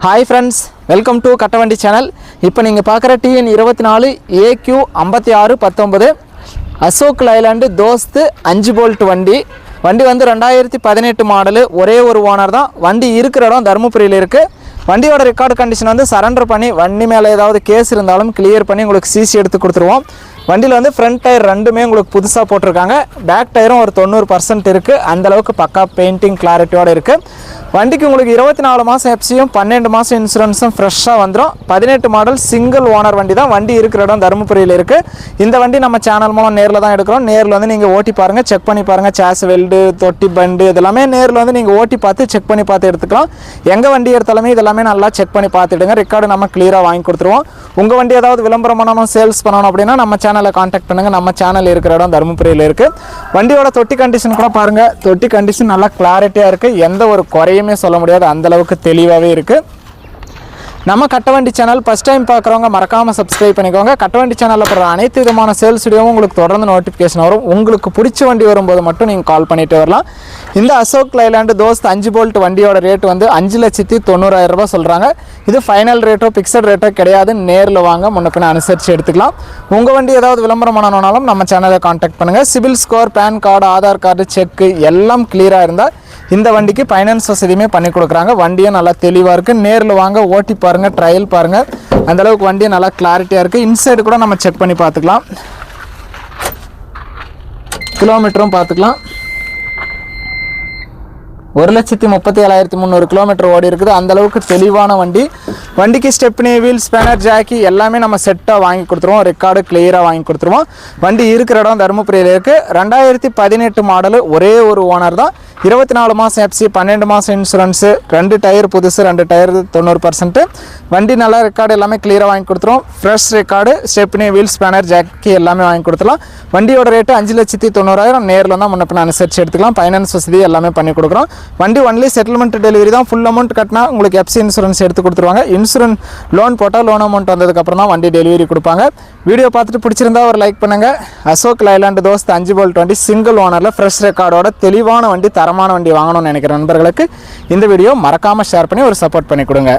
high friends welcome to Kattavandi channel இப்போ நீங்க பார்க்குற TN 24 AQ 5619 Ashok Leyland Dost 5 bold வண்டி வந்து 2018 மாடல் ஒரே ஒரு ஓனர் தான் வண்டி இருக்கிற இடம் தர்மபுரியில இருக்கு வண்டியோட ரெக்கார்ட் கண்டிஷன் வந்து சரண்டர் பண்ணி வண்டி மேல ஏதாவது கேஸ் இருந்தாலும் கிளியர் பண்ணி உங்களுக்கு சிசி எடுத்து கொடுத்துருவோம் வண்டியில வந்து ஃப்ரண்ட் டயர் ரெண்டுமே உங்களுக்கு புதுசா போட்டுருக்காங்க பேக் டயரும் ஒரு 90% இருக்கு அந்த அளவுக்கு பக்கா பெயிண்டிங் கிளாரிட்டியோட இருக்கு வண்டிக்கு உங்களுக்கு 24 மாசம் எஃப்சியும் 12 மாசம் இன்சூரன்ஸும் ஃப்ரெஷ்ஷா வந்துரும் 18 மாடல் சிங்கிள் ஓனர் வண்டி தான் வண்டி இருக்கிற இடம் தர்மபுரியில இருக்கு இந்த வண்டி நம்ம சேனல் மூலம் நேர்ல தான் எடுக்கிறோம் நேர்ல வந்து நீங்க ஓட்டி பாருங்க செக் பண்ணி பாருங்க சாஸ் வெல்ட் தொட்டி பண்ட் இதெல்லாம் நேர்ல வந்து நீங்க ஓட்டி பார்த்து செக் பண்ணி பார்த்து எடுத்துக்கலாம் எங்க வண்டி எடுத்தாலுமே இதெல்லாம் நல்லா செக் பண்ணி பார்த்துடுங்க ரெக்கார்ட் நம்ம கிளியரா வாங்கி கொடுத்துருவோம் உங்க வண்டி ஏதாவது விளம்பரம் பண்ணனும் சேல்ஸ் பண்ணனும் அப்படினா நம்ம சேனலை कांटेक्ट பண்ணுங்க நம்ம சேனல் இருக்கிற இடம் தர்மபுரியில இருக்கு வண்டியோட தொட்டி கண்டிஷன் கூட பாருங்க தொட்டி கண்டிஷன் நல்லா கிளாரிட்டியா இருக்கு எந்த ஒரு குறையுமே சொல்ல முடியாது அந்த அளவுக்கு தெளிவாவே இருக்கு நம்ம கட்டவண்டி சேனல் ஃபர்ஸ்ட் டைம் பார்க்குறவங்க மறக்காம சப்ஸ்கிரைப் பண்ணிக்கோங்க கட்டவண்டி சேனல்ல போற அனைத்து விதமான சேல்ஸ் வீடியோவும் உங்களுக்கு தொடர்ந்து நோட்டிஃபிகேஷன் வரும் உங்களுக்கு பிடிச்ச வண்டி வரும்போது மட்டும் நீங்க கால் பண்ணிட்டு வரலாம் இந்த அசோக் லைலாண்ட் தோஸ்த் 5 போல்ட் வண்டியோட ரேட் வந்து 5,90,000 ரூபாய் சொல்றாங்க இது ஃபைனல் ரேட்டோ பிக்ஸட் ரேட்டோ கிடையாது நேர்ல வாங்க முன்னபின்ன அனுசரிச்சு எடுத்துக்கலாம் உங்க வண்டி ஏதாவது விளம்பரம் பண்ணனும்னாலும் நம்ம சேனலை கான்டாக்ட் பண்ணுங்க civil score PAN card Aadhaar card check எல்லாம் கிளியரா இருந்தா இந்த வண்டிக்கு ஃபைனான்ஸ் வசதியுமே பண்ணி கொடுக்குறாங்க வண்டியும் நல்லா தெளிவா இருக்கு நேர்ல வாங்க ஓட்டி பாருங்க ட்ரையல் பாருங்க அந்த அளவுக்கு வண்டி நல்லா கிளாரிட்டியா இருக்கு இன்சைடு கூட நம்ம செக் பண்ணி பார்த்துக்கலாம் கிலோமீட்டரும் பார்த்துக்கலாம் 1,37,300 கிலோமீட்டர் ஓடி இருக்குது அந்த அளவுக்கு தெளிவான வண்டி வண்டிக்கு ஸ்டெப்னி வீல் ஸ்பேனர் ஜாக்கி எல்லாமே நம்ம செட்டா வாங்கி கொடுத்துருவோம் ரெக்கார்டு கிளியரா வாங்கி கொடுத்துருவோம் வண்டி இருக்கிற இடம் தர்மபுரியில இருக்கு 2018 மாடல் ஒரே ஒரு ஓனர் தான் 24 மாசம் எஃப்சி 12 மாசம் இன்சூரன்ஸ் ரெண்டு டயர் புதுசு ரெண்டு டயர் 90% வண்டி நல்லா ரெக்கார்டு எல்லாமே கிளியரா வாங்கி கொடுத்துருவோம் fresh record stepney wheel spanner jack எல்லாமே வாங்கி கொடுத்துலாம் வண்டியோட ரேட் 5,90,000 நேர்ல தான் முன்னபின்ன அனுசரிச்சு எடுத்துக்கலாம் ஃபைனான்ஸ் வசதி எல்லாமே பண்ணி கொடுக்குறோம் வண்டி ஒன்லி செட்டில்மெண்ட் டெலிவரி தான் ஃபுல் அமௌண்ட் கட்டினா உங்களுக்கு எஃப்சி இன்சூரன்ஸ் எடுத்து கொடுத்துருவாங்க இன்சூரன்ஸ் லோன் போட்டால் லோன் அமௌண்ட் வந்ததுக்கு அப்புறம் தான் வண்டி டெலிவரி கொடுப்பாங்க வீடியோ பார்த்துட்டு பிடிச்சிருந்தா ஒரு லைக் பண்ணுங்க அசோக் லைலாண்ட் தோஸ்த் 5 போல்ட் வண்டி சிங்கிள் ஓனர்ல ஃப்ரெஷ் ரெக்கார்டோட தெளிவான வண்டி தரமான வண்டி வாங்கணும்னு நினைக்கிற நண்பர்களுக்கு இந்த வீடியோ மறக்காம ஷேர் பண்ணி ஒரு சப்போர்ட் பண்ணி கொடுங்க